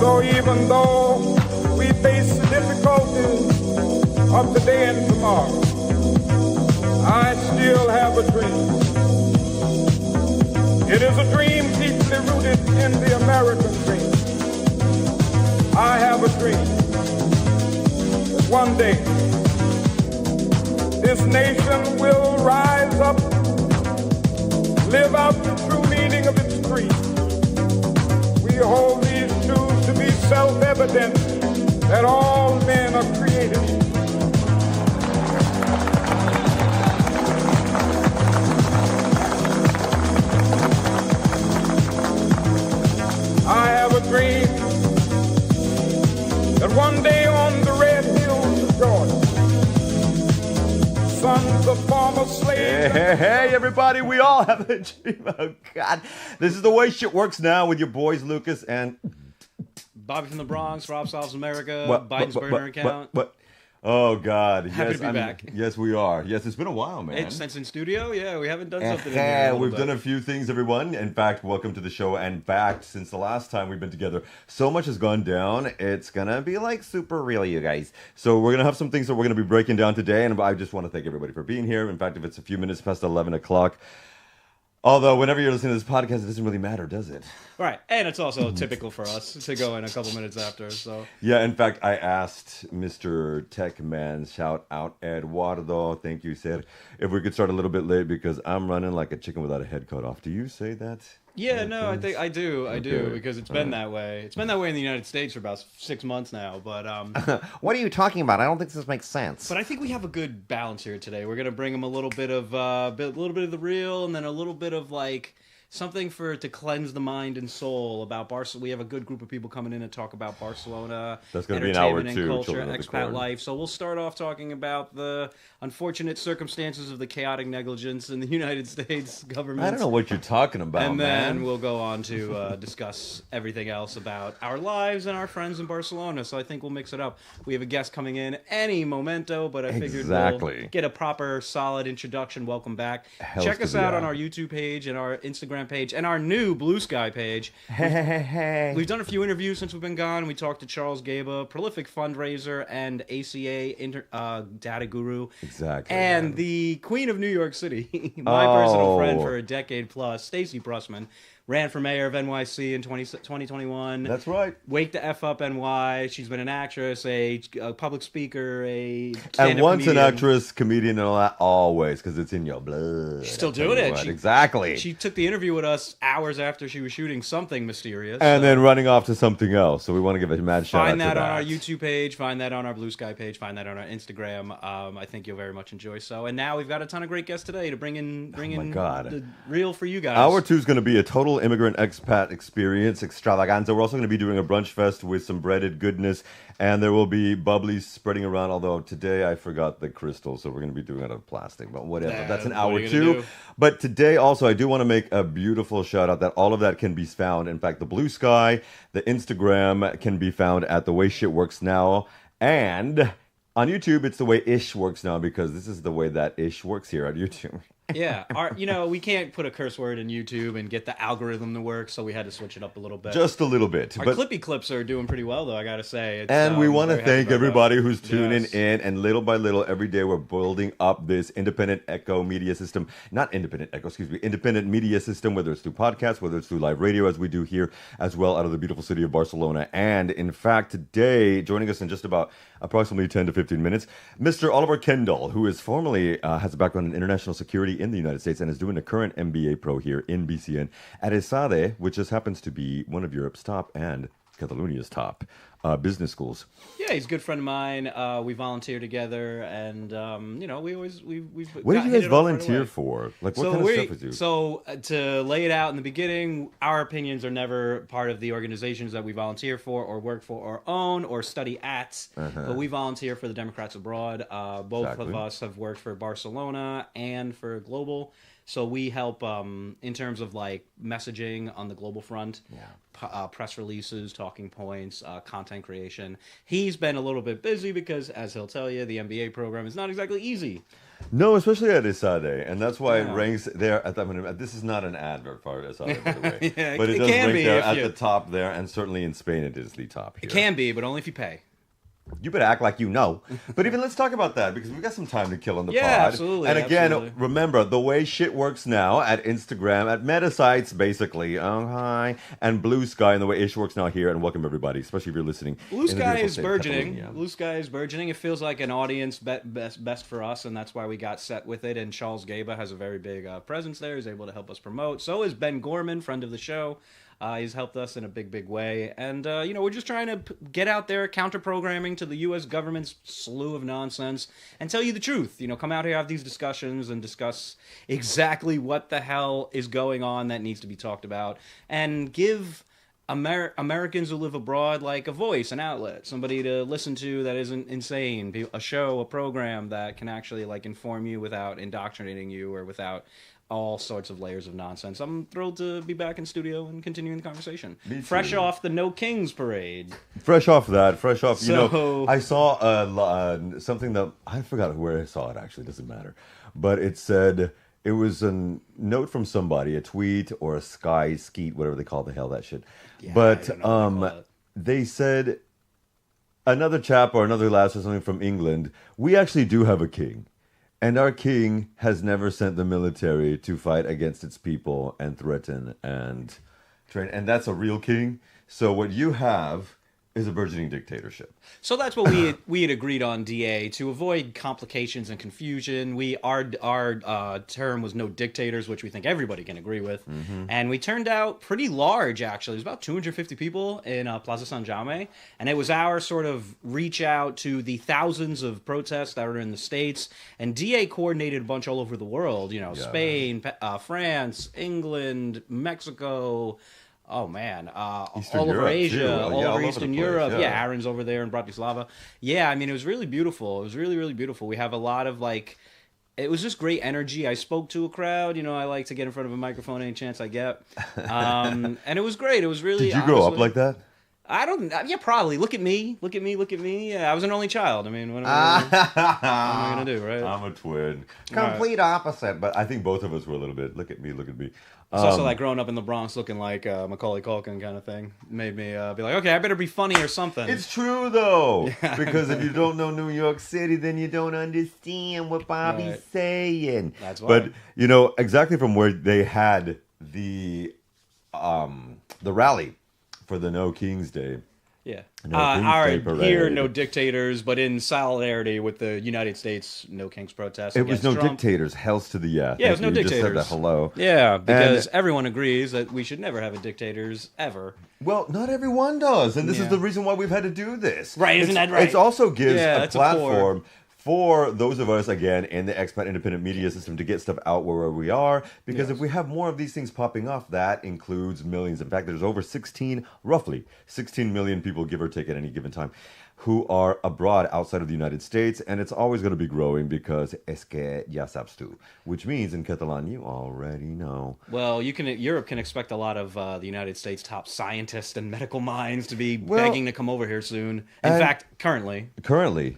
So even though we face the difficulties of today and tomorrow, I still have a dream. It is a dream deeply rooted in the American dream. I have a dream that one day this nation will rise up, live out the true meaning of its creed. We hold these truths to be self-evident that all men are created equal. I have a dream that one day on the red hills of Georgia, sons of former slaves. Hey, everybody, we all have a dream. Oh, God. This is the way shit works now with your boys, Lucas and Bobby from the Bronx, Rob Solves America, Biden's burner account. Oh, God. Happy to be back. Yes, we are. Yes, it's been a while, man. Since in studio? Yeah, we haven't done something in here. We've done a few things, everyone. In fact, welcome to the show. And back since the last time we've been together, so much has gone down. It's going to be like super real, you guys. So we're going to have some things that we're going to be breaking down today. And I just want to thank everybody for being here. In fact, if it's a few minutes past 11 o'clock, although whenever you're listening to this podcast, it doesn't really matter, does it? Right. And it's also typical for us to go in a couple minutes after. So yeah, in fact, I asked Mr. Tech Man, shout out Eduardo, thank you, sir, if we could start a little bit late because I'm running like a chicken without a head cut off. Do you say that? Yeah, no, I think I do. I do because it's been that way. It's been that way in the United States for about 6 months now. But what are you talking about? I don't think this makes sense. But I think we have a good balance here today. We're gonna bring them a little bit of the real, and then a little bit of like something to cleanse the mind and soul about Barcelona. We have a good group of people coming in to talk about Barcelona. That's going to be an hour and too. Culture, expat life. So we'll start off talking about the unfortunate circumstances of the chaotic negligence in the United States government. I don't know what you're talking about, and man. then we'll go on to discuss everything else about our lives and our friends in Barcelona. So I think we'll mix it up. We have a guest coming in any momento, but I figured we'll get a proper, solid introduction. Welcome back. Check us out on our YouTube page and our Instagram page and our new Blue Sky page. Hey. We've done a few interviews since we've been gone. We talked to Charles Gaba, prolific fundraiser and ACA data guru. Exactly. And the Queen of New York City, my personal friend for a decade plus, Stacey Pressman, ran for mayor of NYC in 2021. That's right. Wake the F up NY. She's been an actress, a public speaker, and once comedian. An actress, comedian, and all that, always, because it's in your blood. She's still doing it. Exactly. She took the interview with us hours after she was shooting something mysterious. And then running off to something else. So we want to give a mad shout out to that. Find that on our YouTube page. Find that on our Blue Sky page. Find that on our Instagram. I think you'll very much enjoy. So, and now we've got a ton of great guests today to bring in the real for you guys. Hour 2 is going to be a total immigrant expat experience extravaganza. We're also going to be doing a brunch fest with some breaded goodness, and there will be bubblies spreading around, although today I forgot the crystal, so we're going to be doing it out of plastic, but whatever. That's an hour 2. But today also I do want to make a beautiful shout out that all of that can be found. In fact, the Blue Sky, the Instagram can be found at The Way Shit Works Now, and on YouTube it's The Way Ish Works Now, because this is the way that ish works here on YouTube. Yeah, we can't put a curse word in YouTube and get the algorithm to work, so we had to switch it up a little bit. Just a little bit. Our Clippy clips are doing pretty well, though, I gotta say. And we want to thank everybody who's tuning in, and little by little, every day we're building up this independent media system, independent media system, whether it's through podcasts, whether it's through live radio, as we do here, as well, out of the beautiful city of Barcelona. And in fact, today, joining us in just about approximately 10 to 15 minutes, Mr. Oliver Kendall, who is formerly has a background in international security in the United States and is doing a current MBA pro here in BCN at ESADE, which just happens to be one of Europe's top and Catalonia's top business schools. Yeah, he's a good friend of mine. We volunteer together, and we always we've. What did you guys volunteer for? Like, what kind of stuff is you? So to lay it out in the beginning, our opinions are never part of the organizations that we volunteer for, or work for, or own, or study at. But we volunteer for the Democrats Abroad. Both of us have worked for Barcelona and for Global. So we help in terms of like messaging on the global front, press releases, talking points, content creation. He's been a little bit busy because, as he'll tell you, the MBA program is not exactly easy. No, especially at Esade, and that's why it ranks there at that. This is not an advert for Esade, by the way, Yeah, but it it does can rank be there if at you- the top there, and certainly in Spain it is the top here. It can be, but only if you pay. You better act like you know. But even let's talk about that because we've got some time to kill on the Yeah, pod. absolutely, And again, absolutely. remember the way shit works now at Instagram, at meta sites, basically. Oh, hi. And Blue Sky, and the way ish works now here. And welcome everybody, especially if you're listening. Blue in the Sky beautiful is state of burgeoning. Catalonia. Blue Sky is burgeoning. It feels like an audience best for us, and that's why we got set with it. And Charles Gaba has a very big presence there. He's able to help us promote. So is Ben Gorman, friend of the show. He's helped us in a big way. And, we're just trying to get out there, counter-programming to the U.S. government's slew of nonsense and tell you the truth. Come out here, have these discussions, and discuss exactly what the hell is going on that needs to be talked about. And give Americans who live abroad, like, a voice, an outlet, somebody to listen to that isn't insane, a show, a program that can actually, like, inform you without indoctrinating you or without all sorts of layers of nonsense. I'm thrilled to be back in studio and continuing the conversation. Fresh off the No Kings parade. Fresh off that, So- I saw something that, I forgot where I saw it actually, doesn't matter. But it said, it was a note from somebody, a tweet or a sky skeet, whatever they call the hell that shit. Yeah, But I don't know what they call it. they said, another chap or another lass or something from England, we actually do have a king. And our king has never sent the military to fight against its people and threaten and train. And that's a real king. So what you have is a burgeoning dictatorship. So that's what we had agreed on, DA, to avoid complications and confusion. Our term was no dictators, which we think everybody can agree with, and we turned out pretty large. Actually, it was about 250 people in Plaza San Jaume, and it was our sort of reach out to the thousands of protests that are in the States. And DA coordinated a bunch all over the world. Spain, France, England, Mexico. Oh man, Eastern all over Europe, Asia, too. all Yeah, all over over Eastern the place, Europe. yeah. Yeah, Aaron's over there in Bratislava. Yeah, I mean, it was really beautiful. It was really, really beautiful. We have a lot of it was just great energy. I spoke to a crowd. I like to get in front of a microphone any chance I get. And it was great. It was really. Did you grow up honestly- like that? I don't. Yeah, probably. Look at me. Look at me. Yeah, I was an only child. I mean, what am I gonna do, right? I'm a twin. Right. Complete opposite. But I think both of us were a little bit, look at me. It's also like growing up in the Bronx, looking like Macaulay Culkin kind of thing. Made me be like, okay, I better be funny or something. It's true though, because if you don't know New York City, then you don't understand what Bobby's Right. saying. That's why. But exactly from where they had the rally for the No Kings Day. Yeah. No King's Day Our here, parade. no dictators, but in solidarity with the United States No Kings protest. It was against no Trump. dictators. Hells to the yeah. Yeah, it was Thank no you. You just said dictators. that. Hello. Yeah, because everyone agrees that we should never have a dictators ever. Well, not everyone does, and this Yeah. is the reason why we've had to do this. Right, isn't that right? It also gives Yeah, a that's a core. platform for those of us, again, in the expat independent media system to get stuff out where we are. Because if we have more of these things popping off, that includes millions. In fact, there's over roughly 16 million people, give or take, at any given time, who are abroad outside of the United States, and it's always going to be growing because es que ya sabes tú, which means in Catalan, you already know. Well, Europe can expect a lot of the United States top scientists and medical minds to be begging to come over here soon. In fact, currently. Currently.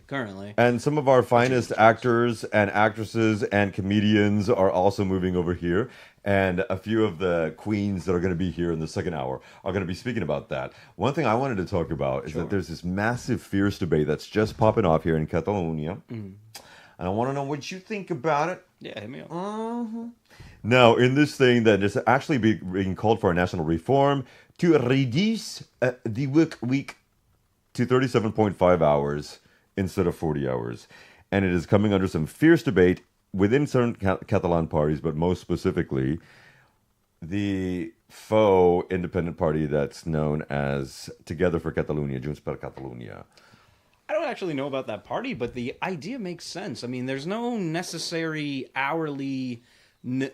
And some of our finest actors and actresses and comedians are also moving over here. And a few of the queens that are going to be here in the second hour are going to be speaking about that. One thing I wanted to talk about is that there's this massive fierce debate that's just popping off here in Catalonia. And I want to know what you think about it. Yeah, hit me up. Now, in this thing that is actually being called for a national reform to reduce the work week to 37.5 hours instead of 40 hours. And it is coming under some fierce debate within certain Catalan parties, but most specifically, the faux independent party that's known as Together for Catalunya, Junts per Catalunya. I don't actually know about that party, but the idea makes sense. I mean, there's no necessary hourly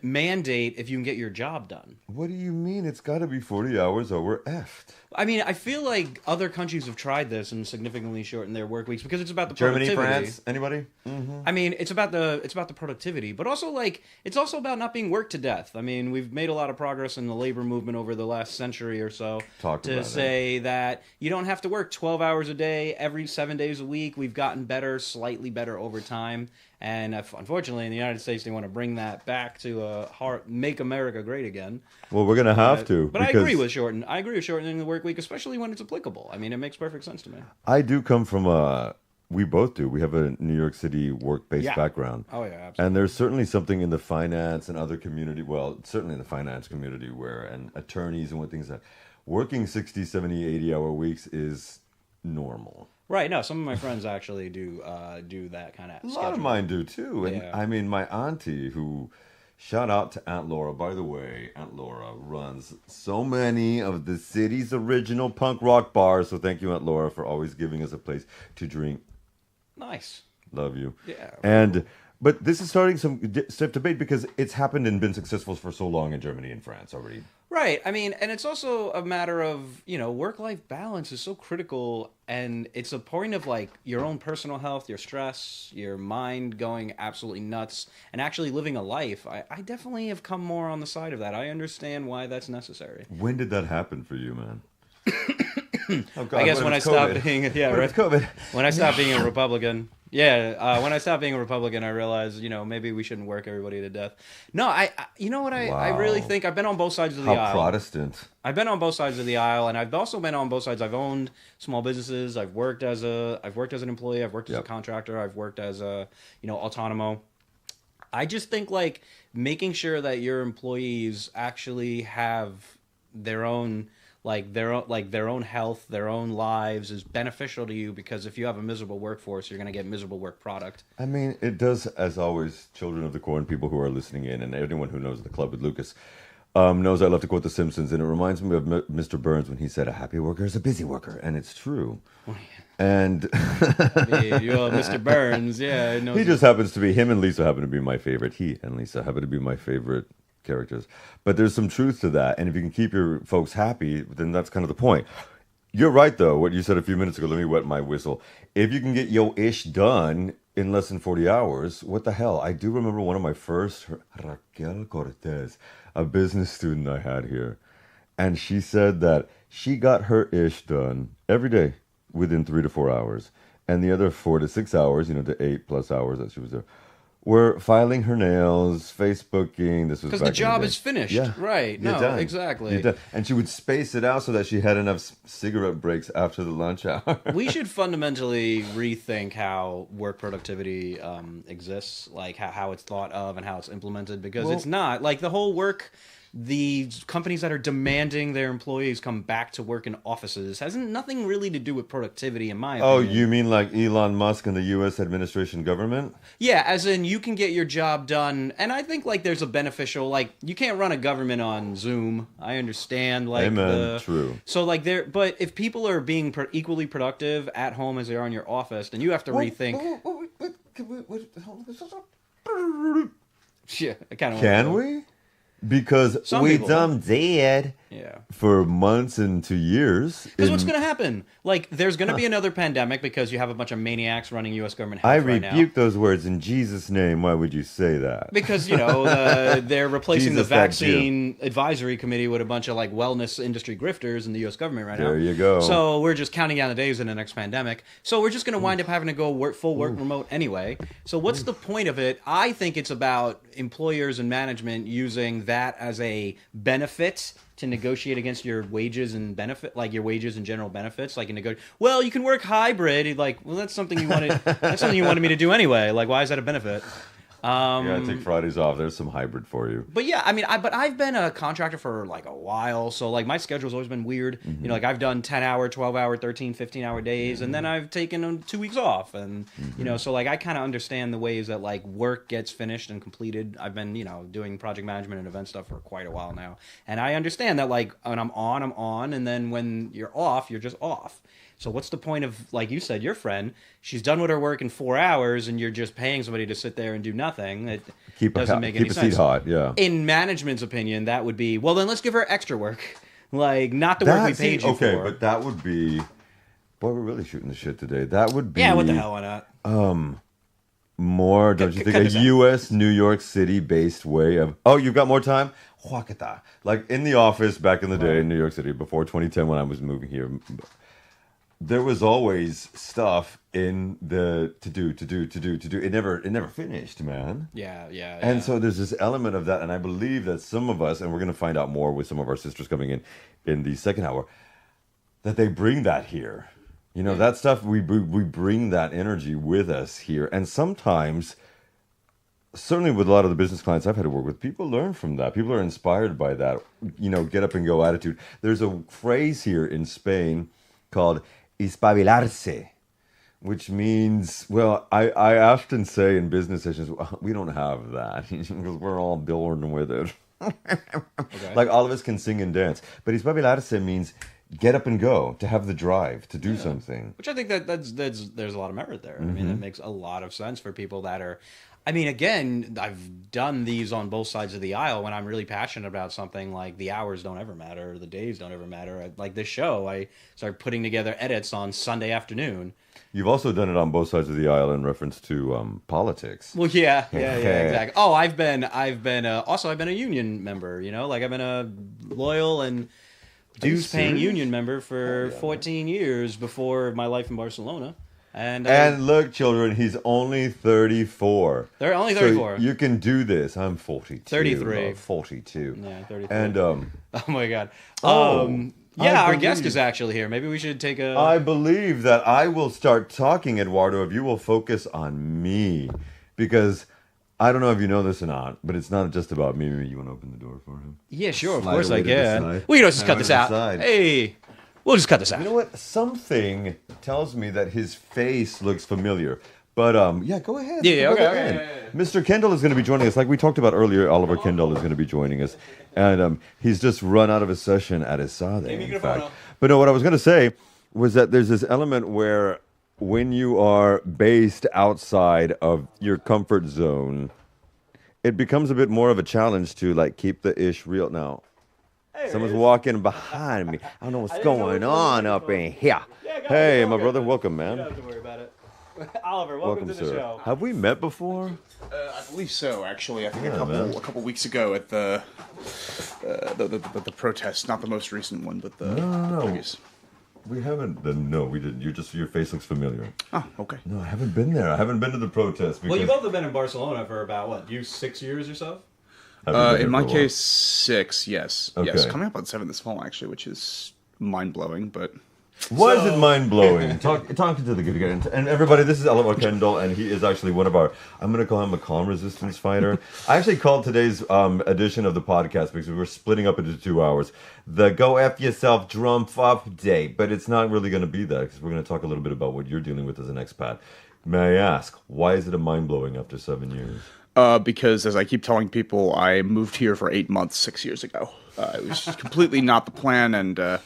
mandate if you can get your job done. What do you mean? It's got to be 40 hours or we're effed. I mean, I feel like other countries have tried this and significantly shortened their work weeks because it's about the Germany, productivity. France, anybody? I mean, it's about the productivity, but also it's also about not being worked to death. I mean, we've made a lot of progress in the labor movement over the last century or so to say that you don't have to work 12 hours a day every 7 days a week. We've gotten better, slightly better over time. And unfortunately, in the United States, they want to bring that back to make America great again. Well, we're gonna have to. But I agree with shortening the work week, especially when it's applicable. I mean, it makes perfect sense to me. I do come from we both do. We have a New York City work-based background. Oh, yeah, absolutely. And there's certainly something in the finance and other community, well, certainly in the finance community and attorneys and what things that working 60, 70, 80-hour weeks is normal. Right. No, some of my friends actually do that kind of A lot of mine do too. And Yeah. I mean, my auntie who... Shout out to Aunt Laura. By the way, Aunt Laura runs so many of the city's original punk rock bars. So thank you, Aunt Laura, for always giving us a place to drink. Nice. Love you. Yeah. But this is starting some stiff debate because it's happened and been successful for so long in Germany and France already. Right. I mean, and it's also a matter of, work-life balance is so critical, and it's a point of, like, your own personal health, your stress, your mind going absolutely nuts, and actually living a life. I definitely have come more on the side of that. I understand why that's necessary. When did that happen for you, man? Oh, God, I guess when I stopped being... Yeah, right. COVID. When I stopped being a Republican... Yeah, when I stopped being a Republican, I realized, maybe we shouldn't work everybody to death. No, you know what I really think? I've been on both sides of the aisle. How Protestant. I've been on both sides of the aisle, and I've also been on both sides. I've owned small businesses. I've worked as an employee. I've worked as a contractor. I've worked as a, autonomo. I just think, like, making sure that your employees actually have their own health, their own lives is beneficial to you, because if you have a miserable workforce, you're going to get miserable work product. I mean, it does, as always, children of the corn, people who are listening in, and anyone who knows the Club with Lucas, knows I love to quote The Simpsons, and it reminds me of Mr. Burns when he said, a happy worker is a busy worker, and it's true. And Mr. Burns, yeah. He just happens to be, him and Lisa happen to be my favorite. He and Lisa happen to be my favorite characters. But there's some truth to that, and if you can keep your folks happy, then that's kind of the point. You're right, though, what you said a few minutes ago. Let me wet my whistle. If you can get your ish done in less than 40 hours, what the hell? I do remember one of my first, Raquel Cortez, a business student I had here, and she said that she got her ish done every day within 3 to 4 hours, and the other 4 to 6 hours, the 8+ hours that she was there, were filing her nails, Facebooking. This was because the job is finished. Yeah. Right. You're No, done. exactly. You're done. And she would space it out so that she had enough cigarette breaks after the lunch hour. We should fundamentally rethink how work productivity exists, like how it's thought of and how it's implemented, because it's not like the whole work. The companies that are demanding their employees come back to work in offices has nothing really to do with productivity, in my opinion. Oh, you mean like Elon Musk and the U.S. administration government? Yeah, as in you can get your job done, and I think like there's a beneficial, like you can't run a government on Zoom. I understand, like Amen. True. So like but if people are being equally productive at home as they are in your office, then you have to rethink. Yeah, I kind of. Can we? Because we done dead for months into years. Because what's going to happen? Like, there's going to be another pandemic because you have a bunch of maniacs running U.S. government health right now. I rebuke those words in Jesus' name. Why would you say that? Because, they're replacing the vaccine advisory committee with a bunch of, like, wellness industry grifters in the U.S. government right now. There you go. So we're just counting down the days in the next pandemic. So we're just going to wind up having to go full work remote anyway. So what's the point of it? I think it's about employers and management using that as a benefit to negotiate against your wages and benefit, like your wages and general benefits, like well, you can work hybrid. Like, well, that's something you wanted. That's something you wanted me to do anyway. Like, why is that a benefit? You gotta take Fridays off. There's some hybrid for you. But yeah, I mean, I've been a contractor for like a while, so like my schedule's always been weird. Mm-hmm. Like I've done 10-hour, 12-hour, 13, 15-hour days, and then I've taken 2 weeks off, and so like I kind of understand the ways that like work gets finished and completed. I've been doing project management and event stuff for quite a while now, and I understand that like when I'm on, and then when you're off, you're just off. So what's the point of, like you said, your friend, she's done with her work in 4 hours and you're just paying somebody to sit there and do nothing. It doesn't make any sense. Keep a seat hot, yeah. In management's opinion, that would be, well, then let's give her extra work. Like, not the work we paid you for. Okay, but that would be, boy, we're really shooting the shit today. That would be. Yeah, what the hell, why not? More, don't you think, a U.S. New York City-based way of, oh, you've got more time? Like in the office back in the day in New York City before 2010 when I was moving here. there was always stuff in the to do. It never finished, man. Yeah. And so there's this element of that, and I believe that some of us, and we're going to find out more with some of our sisters coming in the second hour, that they bring that here. You know, that stuff, we bring that energy with us here. And sometimes, certainly with a lot of the business clients I've had to work with, people learn from that. People are inspired by that, get up and go attitude. There's a phrase here in Spain called espabilarse, which means, well, I often say in business sessions, we don't have that because we're all born with it. Okay. Like all of us can sing and dance. But espabilarse means get up and go, to have the drive, to do something. Which I think that's there's a lot of merit there. I mean, it makes a lot of sense for people that are... I mean, again, I've done these on both sides of the aisle. When I'm really passionate about something, like the hours don't ever matter, the days don't ever matter. Like this show, I started putting together edits on Sunday afternoon. You've also done it on both sides of the aisle in reference to politics. Well, yeah, exactly. Oh, I've been also a union member. Like I've been a loyal and dues-paying union member for 14 years before my life in Barcelona. And look, children, he's only 34. They're only 34. So you can do this. I'm 42. 33. 42. Yeah, 33. And oh my God. Our guest is actually here. Maybe we should take a... I believe that I will start talking, Eduardo, if you will focus on me. Because I don't know if you know this or not, but it's not just about me. Maybe you want to open the door for him? Yeah, sure. Of course I can. We can just cut this out. Hey... We'll just cut this out. You know what? Something tells me that his face looks familiar. But, go ahead. Okay. Mr. Kendall is going to be joining us. Like we talked about earlier, Oliver Kendall is going to be joining us. And he's just run out of a session at Esade, in fact. But no, what I was going to say was that there's this element where when you are based outside of your comfort zone, it becomes a bit more of a challenge to, like, keep the ish real. Now, someone's walking behind me. I don't know what's going on up in here. Hey, my brother, welcome, man. You don't have to worry about it. Oliver, welcome to the show. Have we met before? I believe so, actually. I think a couple weeks ago at the protest, not the most recent one, but the previous. We haven't. No, we didn't. Your face looks familiar. Oh, okay. No, I haven't been there. I haven't been to the protest. Well, you both have been in Barcelona for about 6 years or so. In my case, 6. Yes. Okay. Yes. Coming up on 7 this fall, actually, which is mind blowing, but. Why is it mind-blowing? Talking to the good guy. And everybody, this is Oliver Kendall, and he is actually one of our, I'm going to call him a calm resistance fighter. I actually called today's edition of the podcast, because we were splitting up into 2 hours, the Go F Yourself Drum Update. But it's not really going to be that, because we're going to talk a little bit about what you're dealing with as an expat. May I ask, why is it a mind-blowing after 7 years? Because, as I keep telling people, I moved here for 8 months 6 years ago. It was completely not the plan, and...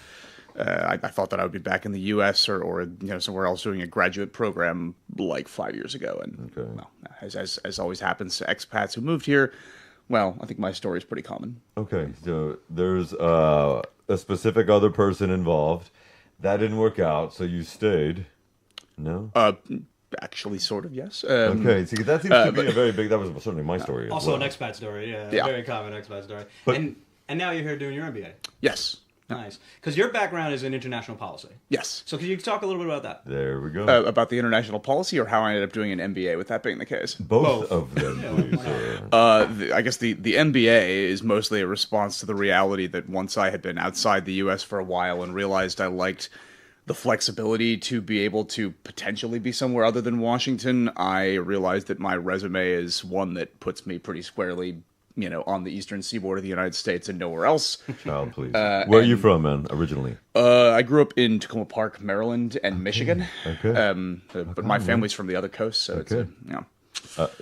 I thought that I would be back in the U.S. or somewhere else doing a graduate program like 5 years ago, and well, as always happens to expats who moved here, well, I think my story is pretty common. Okay, so there's a specific other person involved. That didn't work out, so you stayed. No. Actually, sort of, yes. Okay, see, that seems to be a very big. That was certainly my story. Also, an expat story, yeah. Very common expat story. But, and now you're here doing your MBA. Yes. Nice. Because your background is in international policy. Yes. So can you talk a little bit about that? There we go. About the international policy, or how I ended up doing an MBA, with that being the case? Both of them, please. I guess the MBA is mostly a response to the reality that once I had been outside the U.S. for a while and realized I liked the flexibility to be able to potentially be somewhere other than Washington, I realized that my resume is one that puts me pretty squarely on the eastern seaboard of the United States and nowhere else. Child, please. Where are you from, man, originally? I grew up in Tacoma Park, Maryland, and Michigan. Okay. But my family's from the other coast, so it's,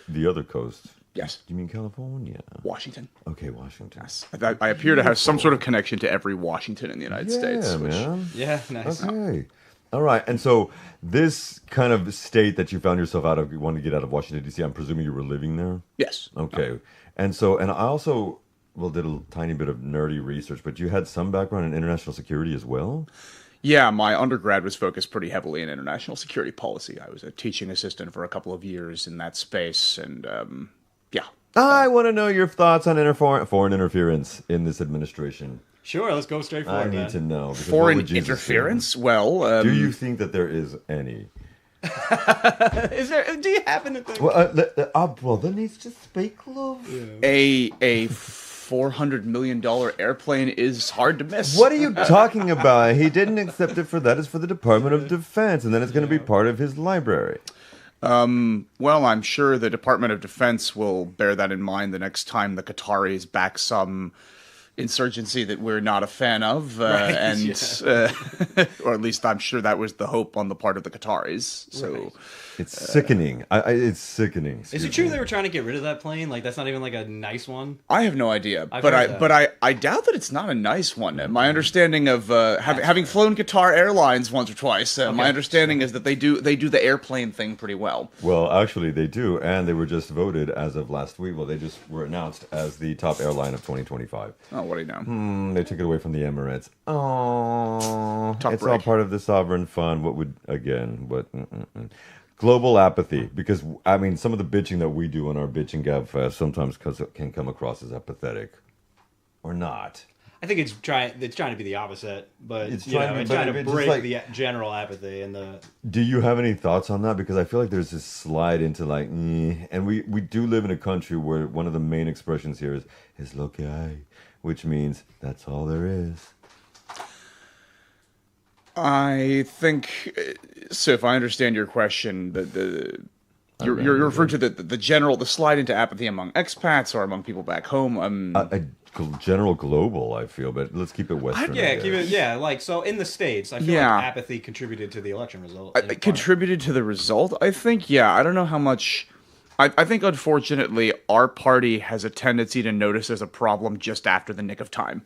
the other coast? Yes. Do you mean California? Washington. Okay, Washington. Yes. I appear to have some sort of connection to every Washington in the United States. Man. Yeah, nice. Okay. All right, and so this kind of state that you found yourself out of, you wanted to get out of Washington, D.C., I'm presuming you were living there? Yes. Okay. And I also, did a tiny bit of nerdy research, but you had some background in international security as well? Yeah, my undergrad was focused pretty heavily in international security policy. I was a teaching assistant for a couple of years in that space, and I want to know your thoughts on foreign interference in this administration. Sure, let's go straight for I it, need man. to know. because what Foreign would Jesus interference? Well, do? Do you think that there is any? Is there? Do you happen to think? Well, brother needs to speak, love. a $400 million airplane is hard to miss. What are you talking about? He didn't accept it for that. It's for the Department of Defense, and then it's going to be part of his library. Well, I'm sure the Department of Defense will bear that in mind the next time the Qataris back some insurgency that we're not a fan of, Right, or at least I'm sure that was the hope on the part of the Qataris. So. Right. It's sickening. It's sickening. Is Excuse it true me. they were trying to get rid of that plane? Like, that's not even like a nice one? I have no idea, I've but heard that. I doubt that it's not a nice one. My understanding of having flown Qatar Airlines once or twice, my understanding is that they do the airplane thing pretty well. Well, actually, they do, and they were just voted as of last week. Well, they just were announced as the top airline of 2025. Oh, what do you know? They took it away from the Emirates. Oh, Tough it's all break. part of the sovereign fund. Global apathy, because I mean, some of the bitching that we do on our Bitch and Gab Fest sometimes can come across as apathetic, or not. I think it's trying to be the opposite, but It's it's trying trying to- to but break just like- the general apathy and the. Do you have any thoughts on that? Because I feel like there's this slide into like, and we do live in a country where one of the main expressions here is lo que hay, which means that's all there is. I think so. If I understand your question, you're referring to the general slide into apathy among expats or among people back home. A general global, I feel, but let's keep it Western. I guess. Like so in the States, I feel Yeah. like apathy contributed to the election result. It contributed to the result. I think. Yeah, I don't know how much. I think unfortunately our party has a tendency to notice there's a problem just after the nick of time.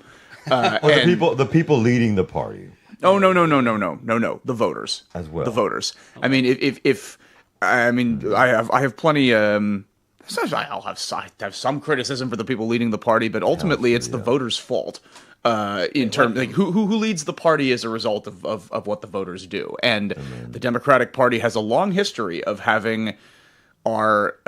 The people leading the party. Oh no! The voters As well. The voters. I mean, if I have plenty. I'll have some criticism for the people leading the party, but ultimately it's the voters' fault. In terms like who leads the party as a result of what the voters do, and the Democratic Party has a long history of having our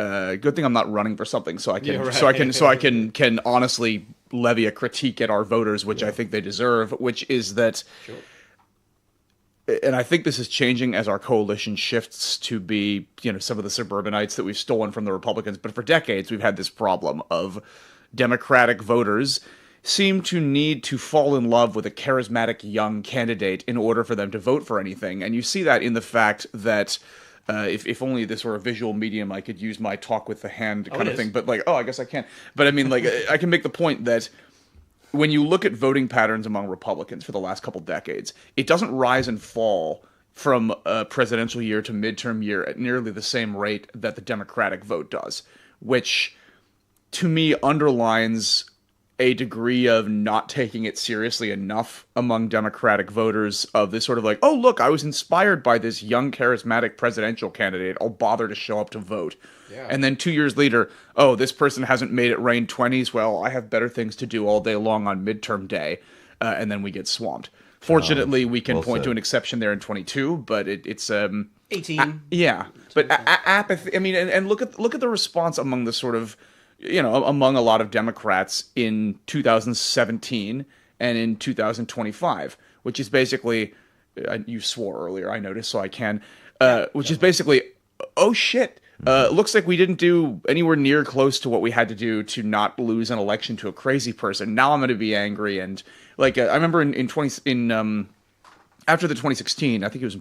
good thing I'm not running for something, so I can can honestly levy a critique at our voters, which I think they deserve, which is that. Sure. And I think this is changing as our coalition shifts to be, some of the suburbanites that we've stolen from the Republicans. But for decades, we've had this problem of Democratic voters seem to need to fall in love with a charismatic young candidate in order for them to vote for anything. And you see that in the fact that if only this were a visual medium, I could use my talk with the hand kind of thing. But I guess I can't. But I mean, I can make the point that when you look at voting patterns among Republicans for the last couple decades, it doesn't rise and fall from a presidential year to midterm year at nearly the same rate that the Democratic vote does, which to me underlines a degree of not taking it seriously enough among Democratic voters of this sort of like, oh, look, I was inspired by this young, charismatic presidential candidate. I'll bother to show up to vote. Yeah. And then 2 years later, oh, this person hasn't made it rain 20s. Well, I have better things to do all day long on midterm day. And then we get swamped. Fortunately, we can point to an exception there in 22, but it's 18. Yeah, but apathy. I mean, and look at the response among the sort of, among a lot of Democrats in 2017 and in 2025, which is basically, you swore earlier, I noticed, so I can, which is basically, oh shit. Looks like we didn't do anywhere near close to what we had to do to not lose an election to a crazy person. Now I'm going to be angry. And I remember after the 2016, I think it was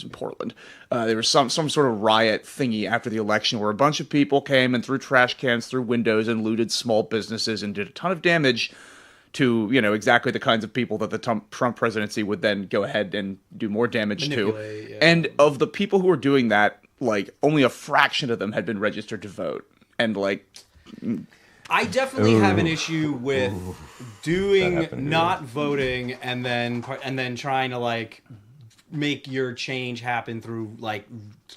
in Portland. There was some sort of riot thingy after the election where a bunch of people came and threw trash cans through windows and looted small businesses and did a ton of damage to, exactly the kinds of people that the Trump presidency would then go ahead and do more damage to. Yeah. And of the people who were doing that, only a fraction of them had been registered to vote. And I definitely have an issue with doing not voting and then trying to make your change happen through like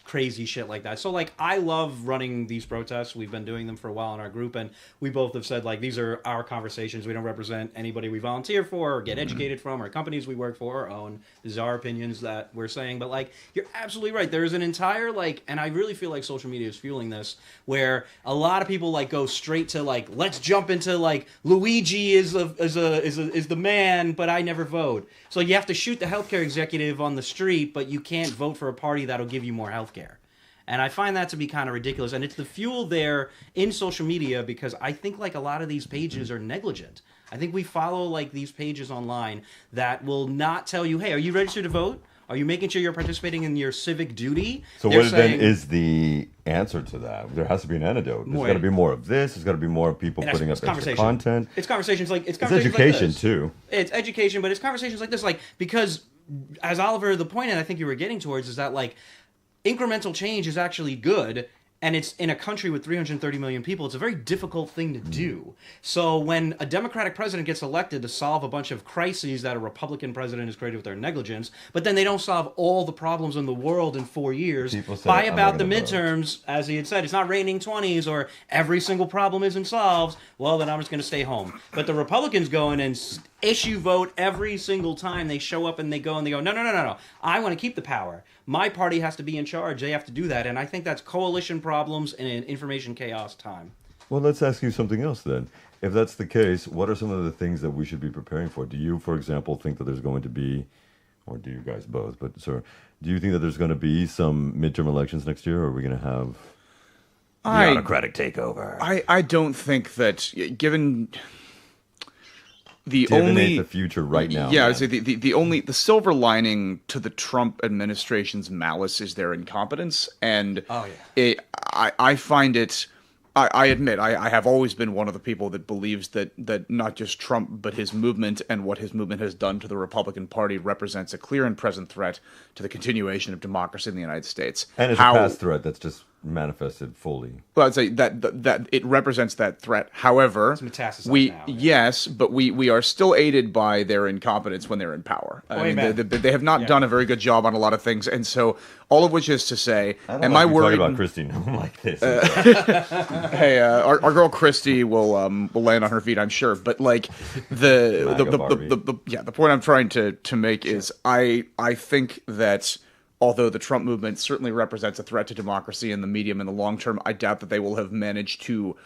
crazy shit like that. So like I love running these protests. We've been doing them for a while in our group, and we both have said like these are our conversations. We don't represent anybody we volunteer for or get educated from or companies we work for or own. These are our opinions that we're saying. But like you're absolutely right. There's an entire like, and I really feel like social media is fueling this, where a lot of people like go straight to like, let's jump into like Luigi is the man, but I never vote. So you have to shoot the healthcare executive on the street, but you can't vote for a party that'll give you more healthcare. And I find that to be kind of ridiculous. And it's the fuel there in social media because I think like a lot of these pages are negligent. I think we follow like these pages online that will not tell you, hey, are you registered to vote? Are you making sure you're participating in your civic duty? So what then is the answer to that? There has to be an antidote. There's got to be more of this. There's got to be more people putting up extra content. It's conversations like it's education like too. It's education, but it's conversations like this, like because as Oliver, the point, and I think you were getting towards, is that like incremental change is actually good. And it's in a country with 330 million people. It's a very difficult thing to do. So when a Democratic president gets elected to solve a bunch of crises that a Republican president has created with their negligence, but then they don't solve all the problems in the world in 4 years, by about the midterms, as he had said, it's not raining 20s or every single problem isn't solved, well, then I'm just going to stay home. But the Republicans go in and issue vote every single time they show up and they go, no. I want to keep the power. My party has to be in charge. They have to do that. And I think that's coalition problems in an information chaos time. Well, let's ask you something else then. If that's the case, what are some of the things that we should be preparing for? Do you, for example, think that there's going to be, or do you guys both, but sir, do you think that there's going to be some midterm elections next year, or are we going to have the autocratic takeover? I don't think that, given the future right now. Yeah, I'd say the silver lining to the Trump administration's malice is their incompetence, and I find it. I admit I have always been one of the people that believes that not just Trump but his movement and what his movement has done to the Republican Party represents a clear and present threat to the continuation of democracy in the United States. And it's a past threat that's just manifested fully. Well, I'd say that it represents that threat. However, it's metastasized now. Yes, but we are still aided by their incompetence when they're in power. I mean, they have not done a very good job on a lot of things, and so all of which is to say, am I worried about Christy like this? Hey, our girl Christy will land on her feet, I'm sure. But like the point I'm trying to make is I think that, although the Trump movement certainly represents a threat to democracy in the medium and the long term, I doubt that they will have managed to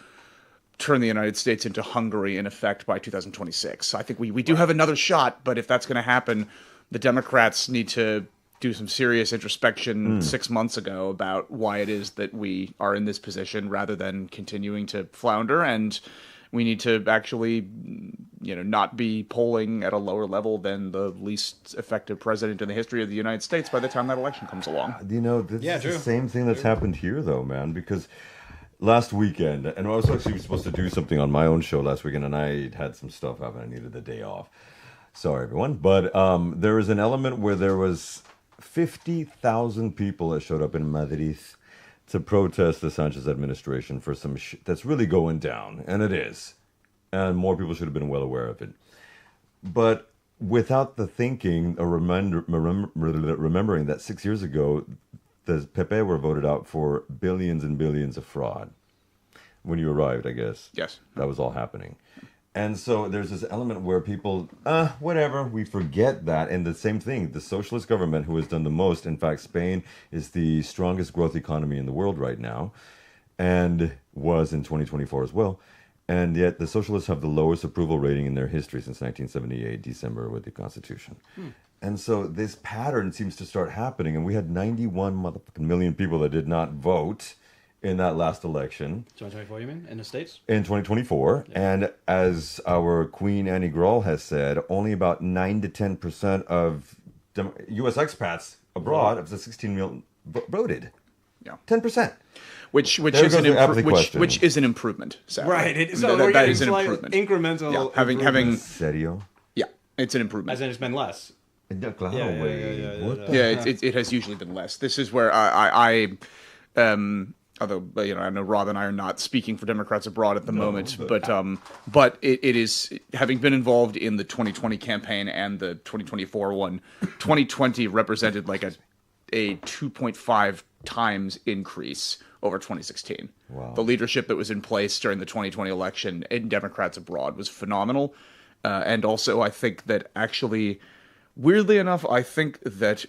turn the United States into Hungary in effect by 2026. I think we do have another shot, but if that's going to happen, the Democrats need to do some serious introspection 6 months ago about why it is that we are in this position rather than continuing to flounder, and we need to actually, not be polling at a lower level than the least effective president in the history of the United States by the time that election comes along. This is the same thing that's happened here, though, man, because last weekend, and I was actually supposed to do something on my own show last weekend, and I had some stuff happen. I needed the day off. Sorry, everyone. But there was an element where there was 50,000 people that showed up in Madrid to protest the Sanchez administration for some shit that's really going down, and it is. And more people should have been well aware of it. But without the thinking or remembering that 6 years ago, the Pepe were voted out for billions and billions of fraud. When you arrived, I guess. Yes. That was all happening. And so there's this element where people, whatever, we forget that. And the same thing, the socialist government who has done the most, in fact, Spain is the strongest growth economy in the world right now, and was in 2024 as well. And yet the socialists have the lowest approval rating in their history since 1978, December, with the Constitution. And so this pattern seems to start happening. And we had 91 million people that did not vote in that last election. 2024, you mean? In the States? In 2024. Yeah. And as our Queen Annie Grall has said, only about 9 to 10% of U.S. expats abroad of the 16 million voted. Yeah. 10%. Which is an improvement. Sadly. Right. So that is an improvement. Incremental. Yeah. Having Serio? Yeah. It's an improvement. As in it's been less. It has usually been less. This is where although I know Rob and I are not speaking for Democrats abroad at the moment, but it is, having been involved in the 2020 campaign and the 2024 one, 2020 represented like a 2.5 times increase over 2016. Wow. The leadership that was in place during the 2020 election in Democrats abroad was phenomenal. And also, I think that actually, weirdly enough, I think that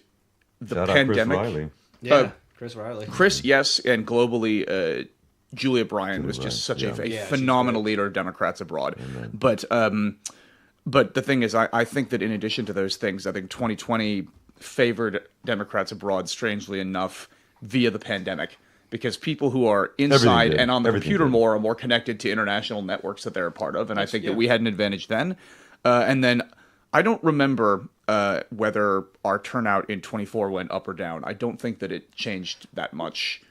the Shout out pandemic... Chris Riley. Yeah, Chris Riley. Chris, yes, and globally, Julia Bryan was just such a phenomenal leader of Democrats abroad. But the thing is, I think that in addition to those things, I think 2020 favored Democrats abroad, strangely enough, via the pandemic. Because people who are inside and on the computer more are more connected to international networks that they're a part of. And I think that we had an advantage then. And then I don't remember whether our turnout in 24 went up or down. I don't think that it changed that much.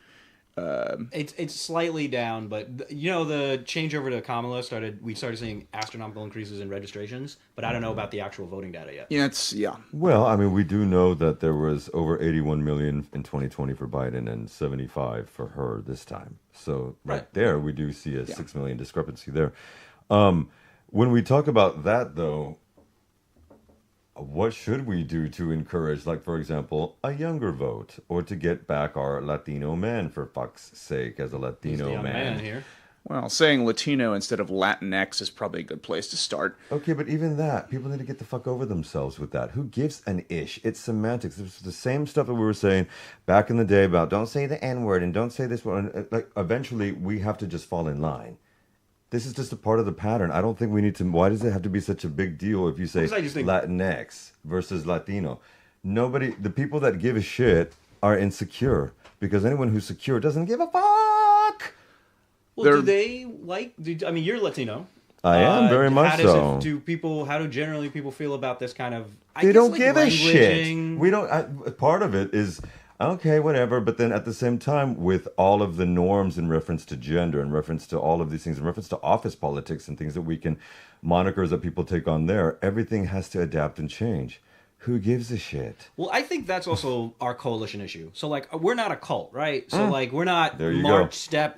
It's slightly down, but the changeover to Kamala we started seeing astronomical increases in registrations, but I don't know about the actual voting data yet. Well, I mean, we do know that there was over 81 million in 2020 for Biden and 75 for her this time. So right there, we do see a 6 million discrepancy there. When we talk about that, though, what should we do to encourage, like, for example, a younger vote, or to get back our Latino men, for fuck's sake, as a Latino man here? Well, saying Latino instead of Latinx is probably a good place to start. Okay, but even that, people need to get the fuck over themselves with that. Who gives an ish? It's semantics. It's the same stuff that we were saying back in the day about don't say the N-word and don't say this one. Like, eventually, we have to just fall in line. This is just a part of the pattern. I don't think we need to... Why does it have to be such a big deal if you say Latinx versus Latino? The people that give a shit are insecure, because anyone who's secure doesn't give a fuck. Well, I mean, you're Latino. I am, very much so. How do generally people feel about this kind of... They don't give a shit. We don't... part of it is... Okay, whatever. But then at the same time, with all of the norms in reference to gender, in reference to all of these things, in reference to office politics and things that we can, monikers that people take on there, everything has to adapt and change. Who gives a shit? Well, I think that's also our coalition issue. So, like, we're not a cult, right? So, like, we're not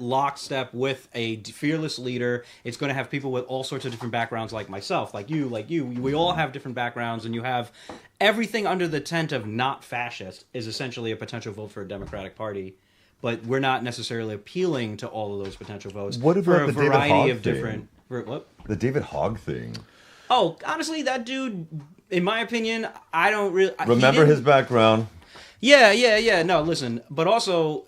lockstep with a fearless leader. It's going to have people with all sorts of different backgrounds, like myself, like you. We all have different backgrounds, and you have everything under the tent of not fascist is essentially a potential vote for a Democratic Party. But we're not necessarily appealing to all of those potential votes. What about for a the variety David Hogg of different? What? The David Hogg thing. Oh, honestly, that dude, in my opinion, I don't really... Remember his background? Yeah. No, listen. But also...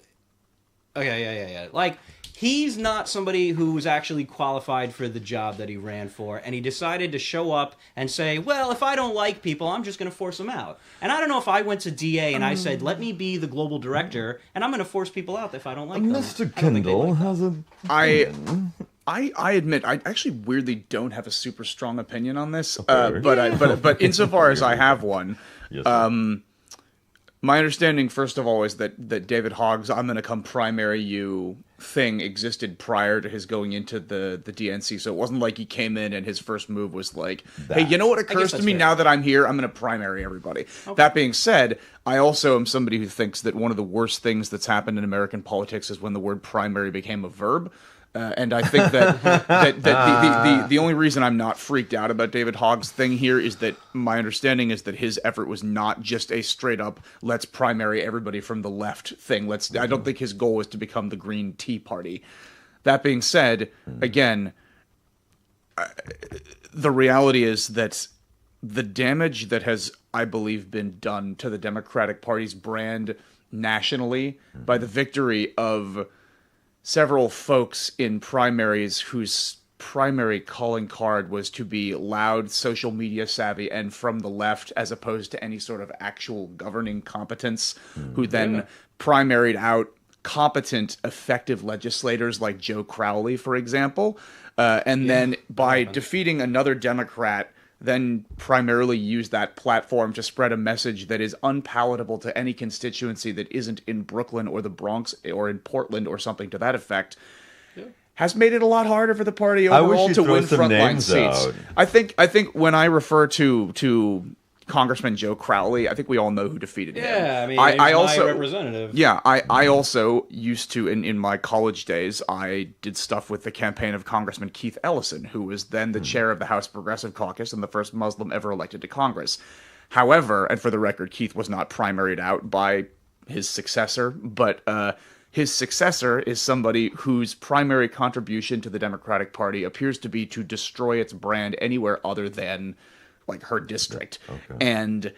Okay, yeah. Like, he's not somebody who was actually qualified for the job that he ran for, and he decided to show up and say, well, if I don't like people, I'm just going to force them out. And I don't know if I went to DA and I said, let me be the global director, and I'm going to force people out if I don't like them. Mr. Kendall has a... I admit, I actually weirdly don't have a super strong opinion on this, but insofar as I have one, yes, my understanding, first of all, is that David Hogg's "I'm going to come primary you" thing existed prior to his going into the DNC, so it wasn't like he came in and his first move was like, hey, you know what occurs to me now that I'm here? I'm going to primary everybody. Okay. That being said, I also am somebody who thinks that one of the worst things that's happened in American politics is when the word primary became a verb. And I think that the only reason I'm not freaked out about David Hogg's thing here is that my understanding is that his effort was not just a straight up let's primary everybody from the left thing. I don't think his goal was to become the Green Tea Party. That being said, again, the reality is that the damage that has, I believe, been done to the Democratic Party's brand nationally by the victory of several folks in primaries whose primary calling card was to be loud, social media savvy, and from the left, as opposed to any sort of actual governing competence, who then primaried out competent, effective legislators like Joe Crowley, for example, and then by defeating another Democrat, then primarily use that platform to spread a message that is unpalatable to any constituency that isn't in Brooklyn or the Bronx or in Portland or something to that effect, has made it a lot harder for the party overall to win frontline seats. I think when I refer to Congressman Joe Crowley. I think we all know who defeated him. Yeah, I mean, I he's also my representative. Yeah, I also used to in my college days. I did stuff with the campaign of Congressman Keith Ellison, who was then the chair of the House Progressive Caucus and the first Muslim ever elected to Congress. However, and for the record, Keith was not primaried out by his successor, but his successor is somebody whose primary contribution to the Democratic Party appears to be to destroy its brand anywhere other than like her district. Okay. And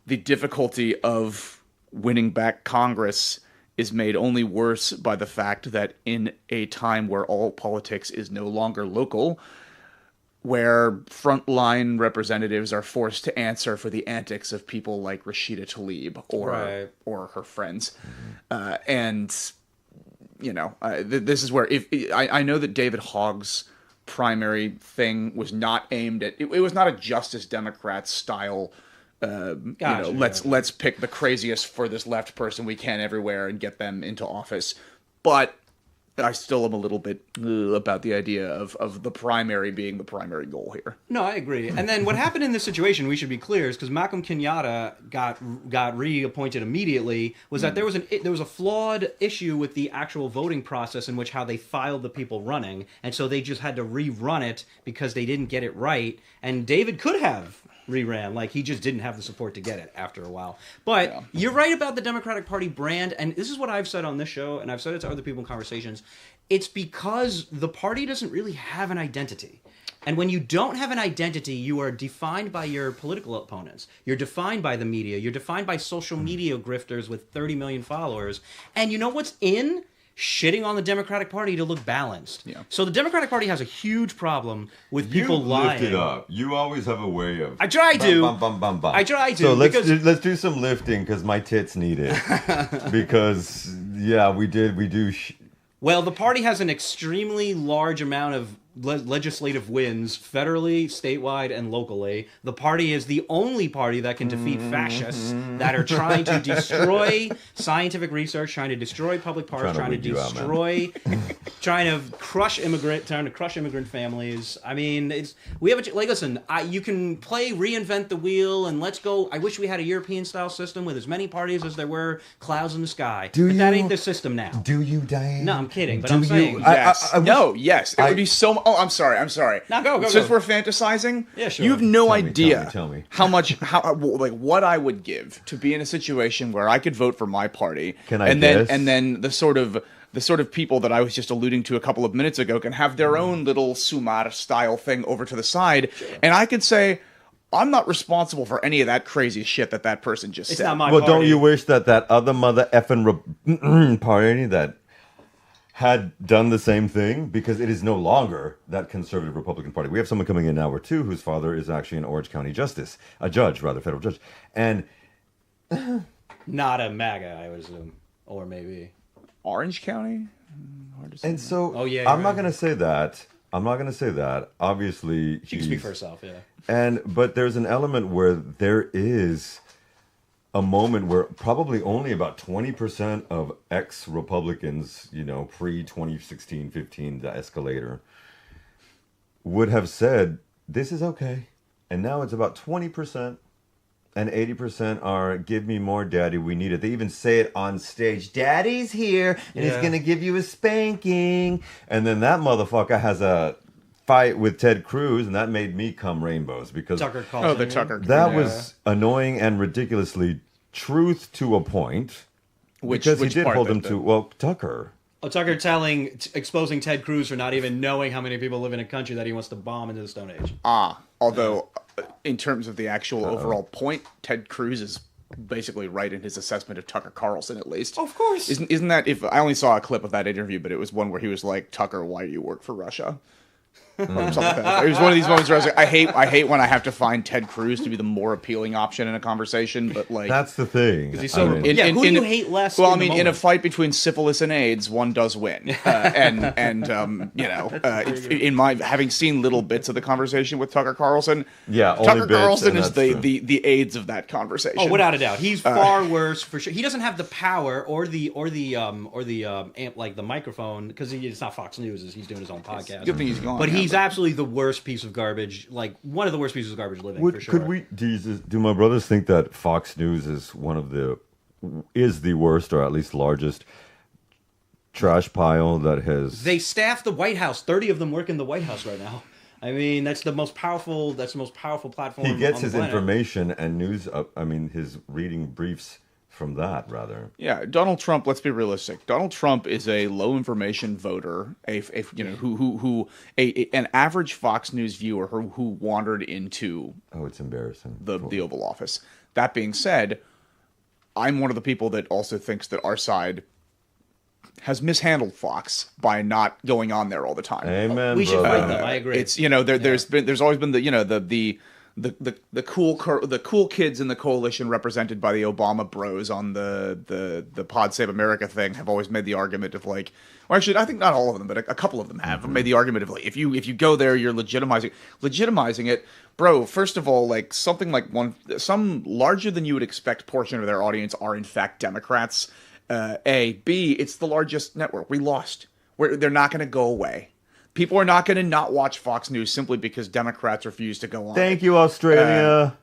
the difficulty of winning back Congress is made only worse by the fact that in a time where all politics is no longer local, where frontline representatives are forced to answer for the antics of people like Rashida Tlaib or her friends. And, you know, this is where I know that David Hogg's primary thing was not aimed at, it was not a Justice Democrat style, gotcha, you know, let's pick the craziest for this left person we can everywhere and get them into office. But I still am a little bit about the idea of the primary being the primary goal here. No, I agree. And then what happened in this situation, we should be clear, is because Malcolm Kenyatta got reappointed immediately, was that there was a flawed issue with the actual voting process in which how they filed the people running, and so they just had to rerun it because they didn't get it right. And David could have reran, like he just didn't have the support to get it after a while. But you're right about the Democratic Party brand, and this is what I've said on this show, and I've said it to other people in conversations. It's because the party doesn't really have an identity. And when you don't have an identity, you are defined by your political opponents. You're defined by the media. You're defined by social media grifters with 30 million followers. And you know what's in? Shitting on the Democratic Party to look balanced. Yeah. So the Democratic Party has a huge problem with people lying. You lift it up. You always have a way of. I try to. I try to. So let's do some lifting because my tits need it. Because we do. Well, the party has an extremely large amount of legislative wins federally, statewide, and locally. The party is the only party that can defeat fascists that are trying to destroy scientific research, trying to destroy public parks, trying to crush immigrant families. I mean, listen, you can play reinvent the wheel and let's go. I wish we had a European style system with as many parties as there were clouds in the sky. That ain't the system now. Do you, Diane? No, I'm kidding, but I'm saying yes. Yes. It would be so. Oh, I'm sorry. Now go. Since we're fantasizing, yeah, sure. You have no idea tell me. how what I would give to be in a situation where I could vote for my party. Can I guess? Then the sort of people that I was just alluding to a couple of minutes ago can have their own little Sumar style thing over to the side, and I could say, I'm not responsible for any of that crazy shit that person just said. Not my party. Don't you wish that other mother effing party that had done the same thing? Because it is no longer that conservative Republican Party. We have someone coming in now or two whose father is actually an Orange County federal judge. And not a MAGA, I would assume. Or maybe. Orange County? Hard to say. And so, I'm not going to say that. Obviously, she can speak for herself, yeah. But there's an element where there is a moment where probably only about 20% of ex-Republicans, pre-2016-15, the escalator, would have said, this is okay. And now it's about 20%, and 80% are, give me more, Daddy, we need it. They even say it on stage, Daddy's here, and he's going to give you a spanking. And then that motherfucker has a fight with Ted Cruz, and that made me come rainbows because Tucker Carlson. That was annoying and ridiculously truth to a point. Because he did hold him to Tucker. Tucker exposing Ted Cruz for not even knowing how many people live in a country that he wants to bomb into the Stone Age. Although in terms of the actual overall point, Ted Cruz is basically right in his assessment of Tucker Carlson, at least. Of course. Isn't that, if I only saw a clip of that interview, but it was one where he was like, Tucker, why do you work for Russia? Or something like that. It was one of these moments where I was like, I hate when I have to find Ted Cruz to be the more appealing option in a conversation, but like that's the thing. Because he's so who do you hate less? Well, in a fight between syphilis and AIDS, one does win, in my having seen little bits of the conversation with Tucker Carlson, Tucker Carlson is the AIDS of that conversation. Oh, without a doubt, he's far worse for sure. He doesn't have the power or the microphone because it's not Fox News. He's doing his own podcast. Good thing he's gone. But he He's absolutely the worst piece of garbage, like one of the worst pieces of garbage living, for sure. Could we? Do my brothers think that Fox News is the worst, or at least largest trash pile that has? They staff the White House. 30 of them work in the White House right now. I mean, that's the most powerful. That's the most powerful platform. He gets on the his planet. information and news. His reading briefs from that rather. Yeah, Donald Trump. Let's be realistic. Donald Trump is a low information voter. An average Fox News viewer who wandered into. Oh, it's embarrassing. The Oval Office. That being said, I'm one of the people that also thinks that our side has mishandled Fox by not going on there all the time. Amen. We should brother. fight them. I agree. It's there's always been the cool kids in the coalition represented by the Obama bros on the Pod Save America thing have always made the argument of like, or actually I think not all of them, but a couple of them have made the argument of like, if you go there, you're legitimizing it. Bro, first of all, like some larger than you would expect portion of their audience are in fact Democrats. B, it's the largest network. We lost. They're not going to go away. People are not going to not watch Fox News simply because Democrats refuse to go on. Thank you, Australia.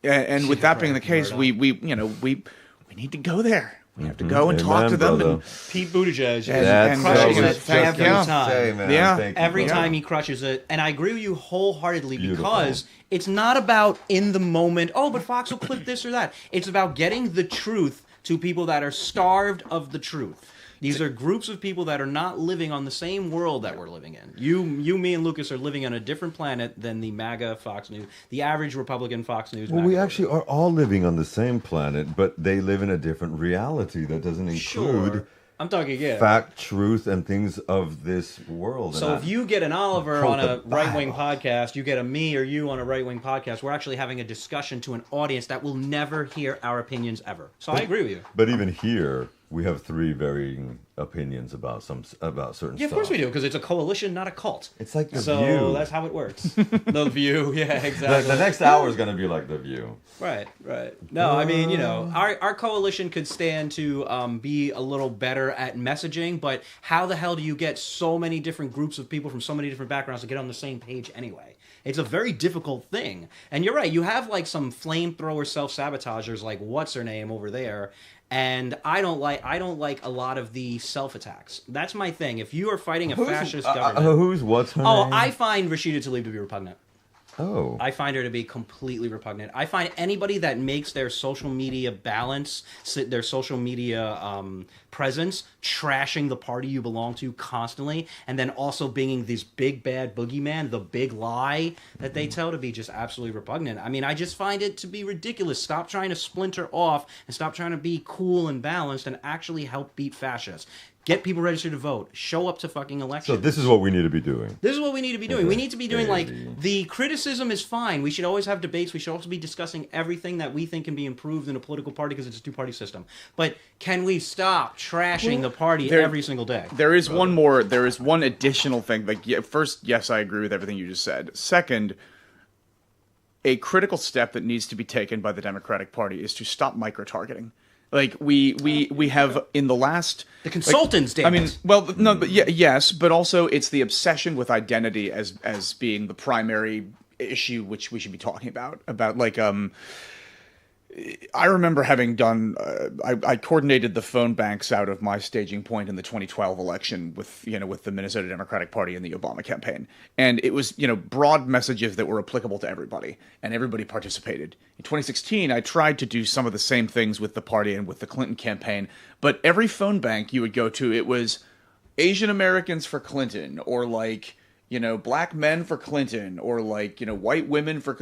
And with that being the case, we need to go there. We have to go and talk to them. Brother. And Pete Buttigieg and crushes so it every time. Say, man, Yeah. thank you, Every brother. time he crushes it, and I agree with you wholeheartedly Beautiful. because it's not about in the moment, oh, but Fox will clip this or that. It's about getting the truth to people that are starved of the truth. These are groups of people that are not living on the same world that we're living in. You, me, and Lucas are living on a different planet than the MAGA Fox News, the average Republican Fox News. Well, MAGA we voter. actually are all living on the same planet, but they live in a different reality that doesn't include Sure. I'm talking, fact, truth, and things of this world. So if you get an Oliver Quote on a the right-wing Bible. podcast, you get a me or you on a right-wing podcast, we're actually having a discussion to an audience that will never hear our opinions ever. So I agree with you. But even here, we have three varying opinions about certain Yeah, stuff. of course we do, because it's a coalition, not a cult. It's like The So View. that's how it works. The View, yeah, exactly. The next hour is going to be like The View. Right. No, I mean, our coalition could stand to be a little better at messaging, but how the hell do you get so many different groups of people from so many different backgrounds to get on the same page anyway? It's a very difficult thing. And you're right, you have like some flamethrower self-sabotagers like what's her name over there. And I don't like a lot of the self-attacks. That's my thing. If you are fighting a fascist government... What's her Oh, name? I find Rashida Tlaib to be repugnant. Oh. I find her to be completely repugnant. I find anybody that makes their social media balance, their social media presence, trashing the party you belong to constantly, and then also being this big bad boogeyman, the big lie that they tell, to be just absolutely repugnant. I mean, I just find it to be ridiculous. Stop trying to splinter off and stop trying to be cool and balanced and actually help beat fascists. Get people registered to vote. Show up to fucking elections. So this is what we need to be doing. This is what we need to be doing. We need to be doing, like, Baby. the criticism is fine. We should always have debates. We should also be discussing everything that we think can be improved in a political party because it's a two-party system. But can we stop trashing the party every single day? There is one additional thing. Like, first, yes, I agree with everything you just said. Second, a critical step that needs to be taken by the Democratic Party is to stop micro-targeting. Like we have in the last The consultants, like, damn I mean, it. well, no, but yes, but also it's the obsession with identity as being the primary issue which we should be talking about. About like I remember having done I coordinated the phone banks out of my staging point in the 2012 election with the Minnesota Democratic Party and the Obama campaign, and it was broad messages that were applicable to everybody, and everybody participated. In 2016, I tried to do some of the same things with the party and with the Clinton campaign, but every phone bank you would go to, it was Asian Americans for Clinton, or like black men for Clinton, or like white women for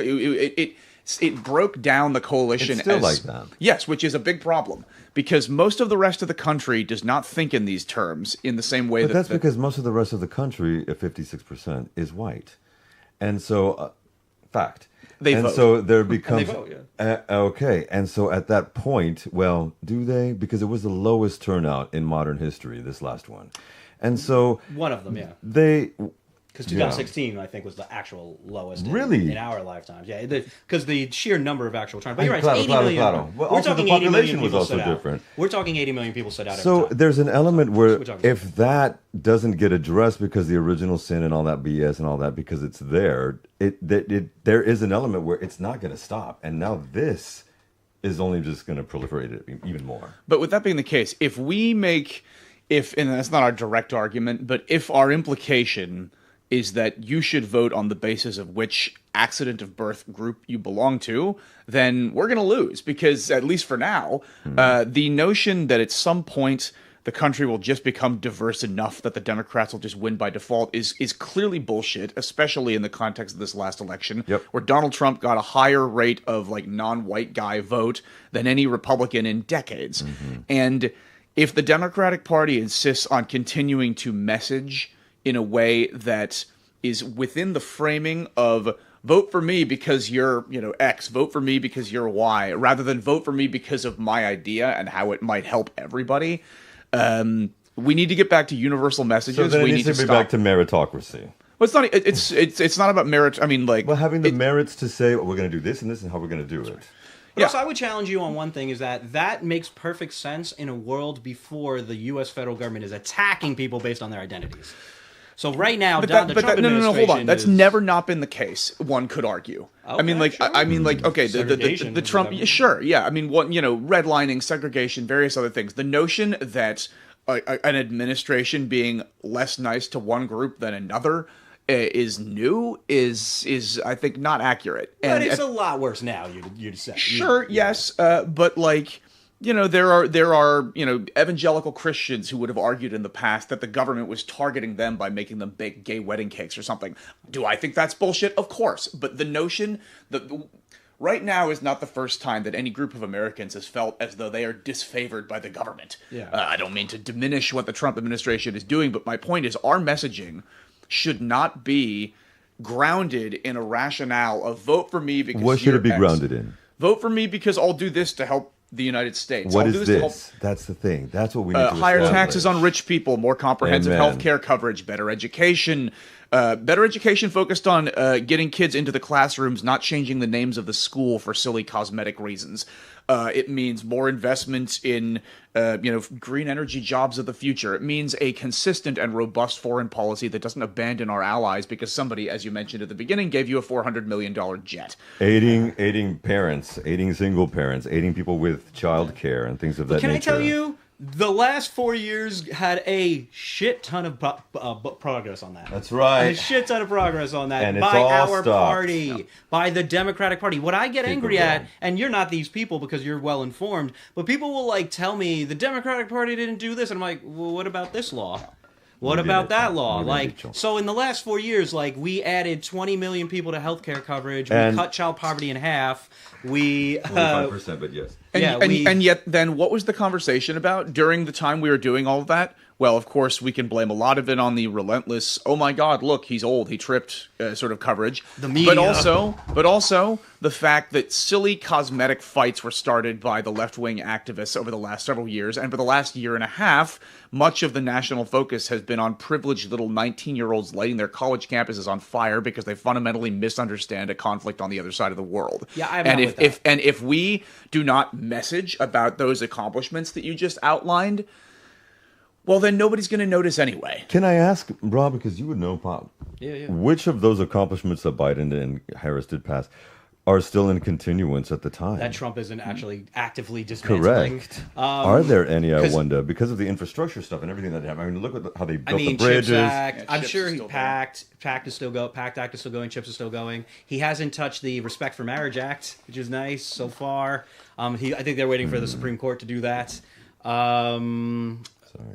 it broke down the coalition. It's still as, like that. Yes, which is a big problem because most of the rest of the country does not think in these terms in the same way. But that's because most of the rest of the country, at 56%, is white, and so fact. They and vote. so there becomes they vote, yeah. Okay, and so at that point, well, do they? Because it was the lowest turnout in modern history, this last one, and so One of them, yeah. Because 2016, I think, was the actual lowest Really? in our lifetimes. Yeah, because the sheer number of actual terms. But you're right, Claro, it's 80 claro, million. claro. Well, We're also talking the 80 million population was people also stood out. different. We're talking 80 million people stood out every So time. there's an element where We're talking- if that doesn't get addressed because the original sin and all that BS and all that, because it's there, there is an element where it's not going to stop. And now this is only just going to proliferate it even more. But with that being the case, and that's not our direct argument, but if our implication is that you should vote on the basis of which accident of birth group you belong to, then we're going to lose. Because, at least for now, the notion that at some point the country will just become diverse enough that the Democrats will just win by default is clearly bullshit, especially in the context of this last election, where Donald Trump got a higher rate of non-white guy vote than any Republican in decades. And if the Democratic Party insists on continuing to message in a way that is within the framing of vote for me because you're, X, vote for me because you're Y, rather than vote for me because of my idea and how it might help everybody, we need to get back to universal messages. So then we it need needs to be stop. back to meritocracy. Well, it's not. It's not about merit. I mean, Well, having the merits to say, we're going to do this and this and how we're going to do it. But also, I would challenge you on one thing: is that makes perfect sense in a world before the U.S. federal government is attacking people based on their identities. So right now, the Trump administration hold on. That's is... never not been the case. One could argue. Okay, I mean, okay, Segregation, the Trump, whatever. sure, yeah. I mean, redlining, segregation, various other things. The notion that an administration being less nice to one group than another is new is I think not accurate. But it's a lot worse now. You'd say. Sure, yes, but there are evangelical Christians who would have argued in the past that the government was targeting them by making them bake gay wedding cakes or something. Do I think that's bullshit? Of course, but the notion that right now is not the first time that any group of Americans has felt as though they are disfavored by the government. Yeah. I don't mean to diminish what the Trump administration is doing, but my point is our messaging should not be grounded in a rationale of vote for me because What should it be X. grounded in? Vote for me because I'll do this to help the United States. What I'll is do to help this? That's the thing. That's what we need to higher establish. taxes on rich people, more comprehensive Amen. health care coverage, better education focused on getting kids into the classrooms, not changing the names of the school for silly cosmetic reasons. It means more investment in green energy jobs of the future. It means a consistent and robust foreign policy that doesn't abandon our allies because somebody, as you mentioned at the beginning, gave you a $400 million jet. Aiding parents, aiding single parents, aiding people with childcare and things of that nature. Can I tell you, the last 4 years had a shit ton of progress on that. That's right. A shit ton of progress on that And it's by all our stopped. party, by the Democratic Party. What I get angry Typical. at, and you're not these people because you're well informed, but people will tell me the Democratic Party didn't do this, and I'm like, well, what about this law? What We did about it. that law? We did it. So in the last 4 years, we added 20 million people to healthcare coverage. We And- cut child poverty in half. We 25%, but yes. And yet then what was the conversation about during the time we were doing all of that? Well, of course, we can blame a lot of it on the relentless, oh my God, look, he's old, he tripped sort of coverage. The media. But also the fact that silly cosmetic fights were started by the left-wing activists over the last several years. And for the last year and a half, much of the national focus has been on privileged little 19-year-olds lighting their college campuses on fire because they fundamentally misunderstand a conflict on the other side of the world. Yeah, I'm and not with that. if we do not message about those accomplishments that you just outlined, well, then nobody's going to notice anyway. Can I ask, Rob, because you would know, Pop, Yeah. which of those accomplishments that Biden and Harris did pass are still in continuance at the time? That Trump isn't actually actively dismantling. Correct. Are there any, I 'cause- wonder, because of the infrastructure stuff and everything that happened? I mean, look at how they built the Chips bridges. Act. Yeah, I'm Chips sure is he still there. PACT Act is still going. Chips is still going. He hasn't touched the Respect for Marriage Act, which is nice so far. I think they're waiting for the Supreme Court to do that.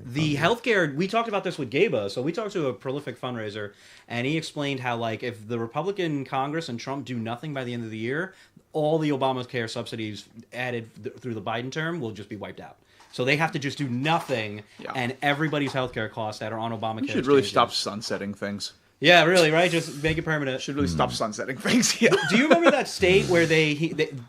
The healthcare, we talked about this with Gaba. So we talked to a prolific fundraiser, and he explained how, if the Republican Congress and Trump do nothing by the end of the year, all the Obamacare subsidies added through the Biden term will just be wiped out. So they have to just do nothing, and everybody's healthcare costs that are on Obamacare. You should really changes. stop sunsetting things. Yeah, really, right? Just make it permanent. Should really stop sunsetting things. Yeah. Do you remember that state where they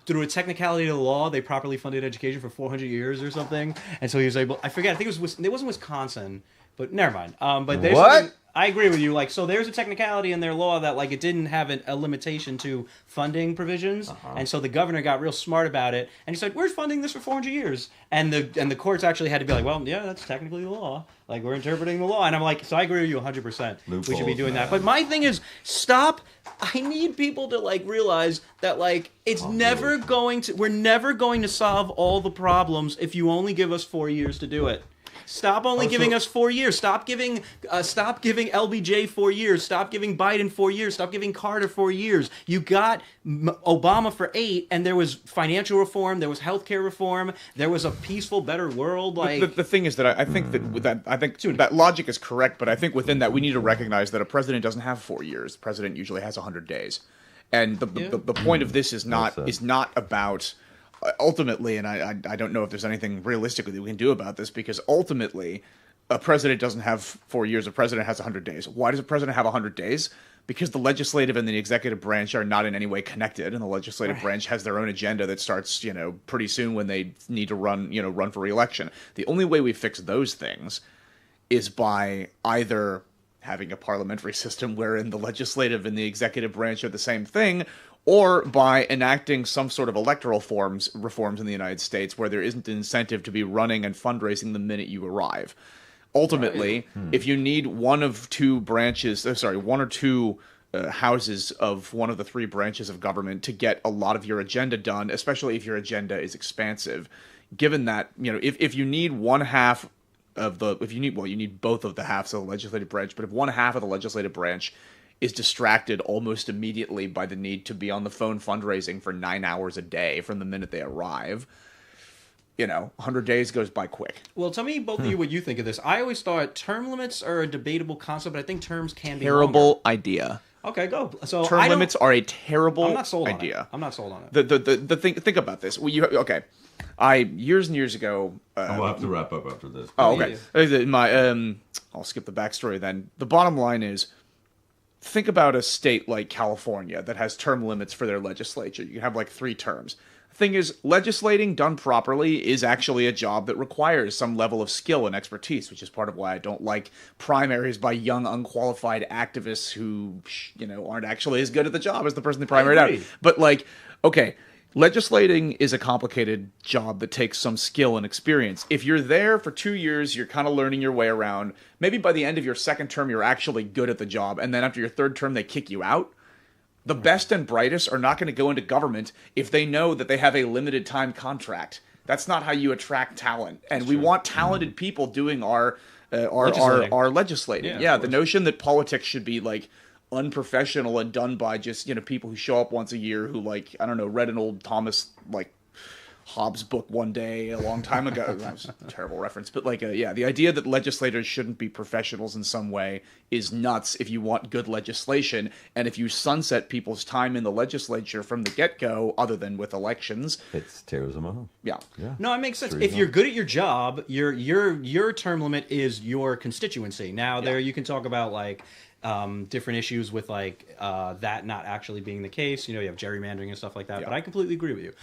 through a technicality of the law, they properly funded education for 400 years or something? And so he was able, I forget, I think it wasn't Wisconsin, but never mind. But there's What? something- I agree with you. Like, so there's a technicality in their law that, like, it didn't have a limitation to funding provisions, and so the governor got real smart about it, and he said, "We're funding this for 400 years," and the courts actually had to be like, "Well, yeah, that's technically the law. Like, we're interpreting the law," and I'm like, so I agree with you 100%. We should be doing that. But my thing is, stop. I need people to like realize that like we're never going to solve all the problems if you only give us 4 years to do it. Stop only giving us 4 years. Stop giving LBJ 4 years. Stop giving Biden 4 years. Stop giving Carter 4 years. You got Obama for 8, and there was financial reform. There was healthcare reform. There was a peaceful, better world. Like the thing is that I think that logic is correct, but I think within that we need to recognize that a president doesn't have 4 years. The president usually has 100 days, and the point of this is not about. Ultimately, and I don't know if there's anything realistically that we can do about this, because ultimately, a president doesn't have 4 years. A president has 100 days. Why does a president have 100 days? Because the legislative and the executive branch are not in any way connected, and the legislative branch has their own agenda that starts, pretty soon when they need to run for re-election. The only way we fix those things is by either having a parliamentary system wherein the legislative and the executive branch are the same thing, or by enacting some sort of electoral reforms in the United States where there isn't an incentive to be running and fundraising the minute you arrive. Ultimately, if you need one or two houses of one of the 3 branches of government to get a lot of your agenda done, especially if your agenda is expansive, given that, if you need one half of you need both of the halves of the legislative branch, but if one half of the legislative branch is distracted almost immediately by the need to be on the phone fundraising for 9 hours a day from the minute they arrive, 100 days goes by quick. Well, tell me, both of you, what you think of this. I always thought term limits are a debatable concept, but I think terms can be terrible longer. idea. Okay, go. So term limits are a terrible I'm not sold idea. On it. I'm not sold on it. The thing. Think about this. Years and years ago. We'll have to wrap up after this. Oh, okay. I'll skip the backstory then. The bottom line is, think about a state like California that has term limits for their legislature. You have like 3 terms. The thing is, legislating done properly is actually a job that requires some level of skill and expertise, which is part of why I don't like primaries by young, unqualified activists who, aren't actually as good at the job as the person they primaried out. But legislating is a complicated job that takes some skill and experience. If you're there for 2 years, you're kind of learning your way around. Maybe by the end of your second term, you're actually good at the job. And then after your third term, they kick you out. The best and brightest are not going to go into government if they know that they have a limited time contract. That's not how you attract talent. And we want talented people doing our legislating. Yeah, the notion that politics should be like unprofessional and done by just people who show up once a year who read an old Thomas Hobbes book one day a long time ago. That was a terrible reference, but the idea that legislators shouldn't be professionals in some way is nuts if you want good legislation. And if you sunset people's time in the legislature from the get-go, other than with elections, it tears them up. Yeah. No, it makes sense. If you're good at your job, your term limit is your constituency. Now there you can talk about different issues with that not actually being the case. You have gerrymandering and stuff like that. Yeah. But I completely agree with you.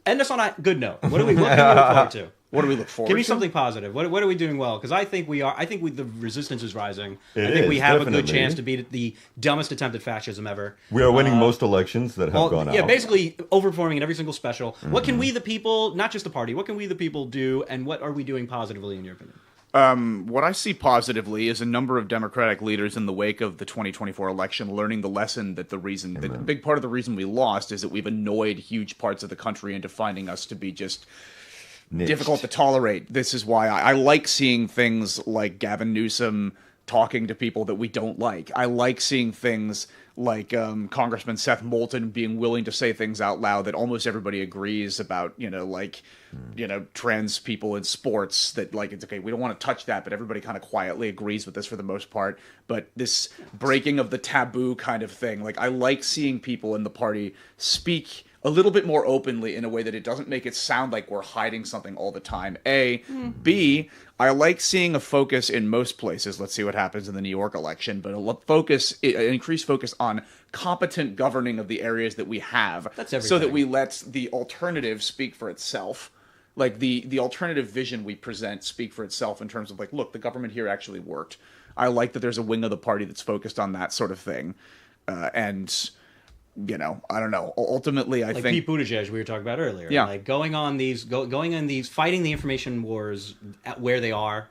End us on a good note. What can we look forward to? What do we look forward to? Give me something positive. What are we doing well? Because I think we are. I think the resistance is rising. I think we have definitely a good chance to beat the dumbest attempt at fascism ever. We are winning most elections that have gone out. Yeah, basically overperforming in every single special. Mm-hmm. What can we, the people, not just the party, what can we, the people, do, and what are we doing positively in your opinion? What I see positively is a number of Democratic leaders in the wake of the 2024 election learning the lesson that a big part of the reason we lost is that we've annoyed huge parts of the country into finding us to be just difficult to tolerate. This is why I like seeing things like Gavin Newsom talking to people that we don't like. I like seeing things like Congressman Seth Moulton being willing to say things out loud that almost everybody agrees about, trans people in sports, that it's okay, we don't want to touch that, but everybody kind of quietly agrees with this for the most part. But this breaking of the taboo kind of thing, I like seeing people in the party speak a little bit more openly in a way that it doesn't make it sound like we're hiding something all the time. B, I like seeing a focus in most places. Let's see what happens in the New York election, but an increased focus on competent governing of the areas that we have, so that we let the alternative speak for itself. Like the alternative vision we present speak for itself in terms of like, look, the government here actually worked. I like that there's a wing of the party that's focused on that sort of thing, and you know, I don't know. Ultimately, I like think Pete Buttigieg we were talking about earlier. Yeah. Like going on these, fighting the information wars at where they are.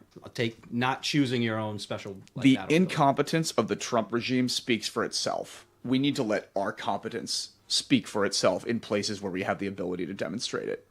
Not choosing your own special. Like, the battlefield. incompetence of the Trump regime speaks for itself. We need to let our competence speak for itself in places where we have the ability to demonstrate it.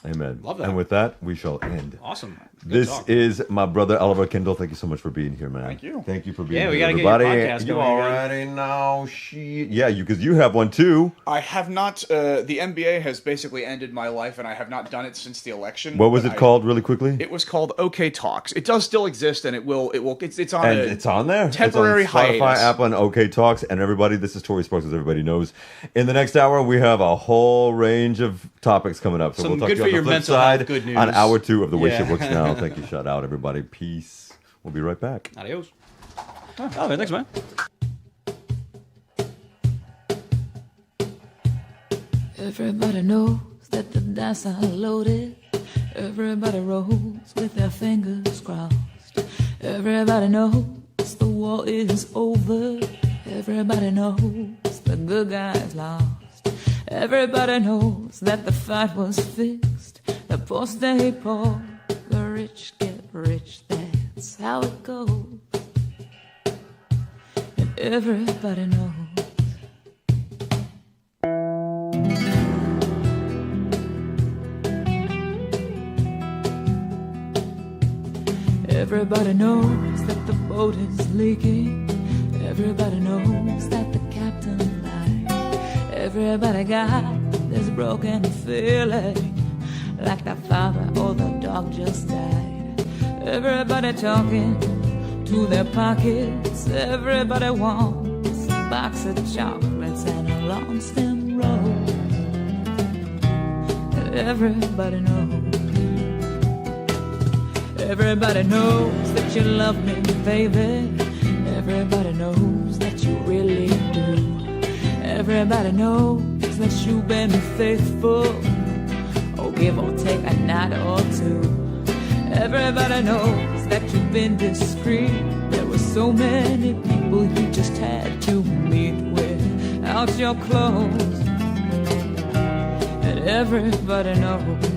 Amen. Love that. And with that, we shall end. Awesome. Good This talk. is my brother Oliver Kendall. Thank you so much for being here, man. Thank you. Thank you for being Yeah, we here, gotta get your everybody. podcast You going again. already know, shit. Yeah, because you have one too. I have not. The NBA has basically ended my life, and I have not done it since the election. What was but it called, really quickly? It was called OK Talks. It does still exist, and it will. It's on. And a it's on there. Temporary it's on Spotify, hiatus. Apple, and OK Talks. And everybody, this is Tory Sparks, as everybody knows. In the next hour, we have a whole range of topics coming up. So Some we'll talk good to for you your on the flip mental health side good news. on hour 2 of The Way Yeah. Shit Works Now. Thank you. Shout out, everybody. Peace. We'll be right back. Adios. Oh, man, thanks, man. Everybody knows that the dice are loaded. Everybody rolls with their fingers crossed. Everybody knows the war is over. Everybody knows the good guys lost. Everybody knows that the fight was fixed. The poor stay poor, the rich get rich. That's how it goes. And everybody knows. Everybody knows that the boat is leaking. Everybody knows that the captain lied. Everybody got this broken feeling, like the father or the dog just died. Everybody talking to their pockets. Everybody wants a box of chocolates and a long stem rose. Everybody knows. Everybody knows that you love me, baby. Everybody knows that you really do. Everybody knows that you've been faithful, or give or take a night or two. Everybody knows that you've been discreet. There were so many people you just had to meet without your clothes. And everybody knows.